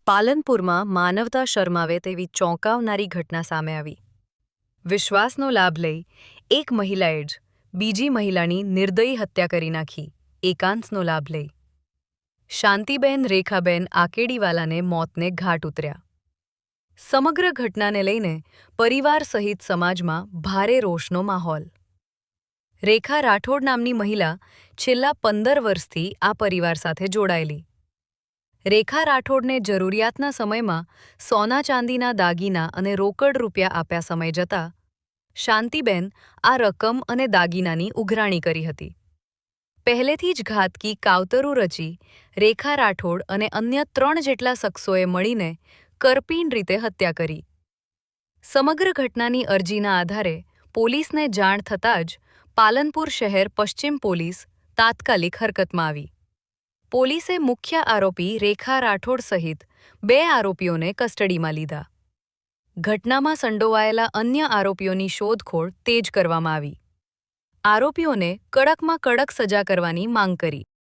પાલનપુરમાં માનવતા શરમાવે તેવી ચોંકાવનારી ઘટના સામે આવી. વિશ્વાસનો લાભ લઈ એક મહિલાએ જ બીજી મહિલાની નિર્દયી હત્યા કરી નાખી. એકાંતનો લાભ લઈ શાંતિબેન રેખાબેન આકેડીવાલાને મોતને ઘાટ ઉતર્યા. સમગ્ર ઘટનાને લઈને પરિવાર સહિત સમાજમાં ભારે રોષનો માહોલ. રેખા રાઠોડ નામની મહિલા છેલ્લા 15 વર્ષથી આ પરિવાર સાથે જોડાયેલી. રેખા રાઠોડને જરૂરિયાતના સમયમાં સોના ચાંદીના દાગીના અને રોકડ રૂપિયા આપ્યા સમય જતાં શાંતિબેન આ રકમ અને દાગીનાની ઉઘરાણી કરી હતી. પહેલેથી જ ઘાતકી કાવતરું રચી રેખા રાઠોડ અને અન્ય 3 જેટલા શખ્સોએ મળીને કરપીણ રીતે હત્યા કરી. સમગ્ર ઘટનાની અરજીના આધારે પોલીસને જાણ થતાં જ પાલનપુર શહેર પશ્ચિમ પોલીસ તાત્કાલિક હરકતમાં આવી. પોલીસે મુખ્ય આરોપી રેખા રાઠોડ સહિત 2 આરોપીઓને કસ્ટડીમાં લીધા. ઘટનામાં સંડોવાયેલા અન્ય આરોપીઓની શોધખોળ તેજ કરવામાં આવી. આરોપીઓને કડકમાં કડક સજા કરવાની માંગ કરી.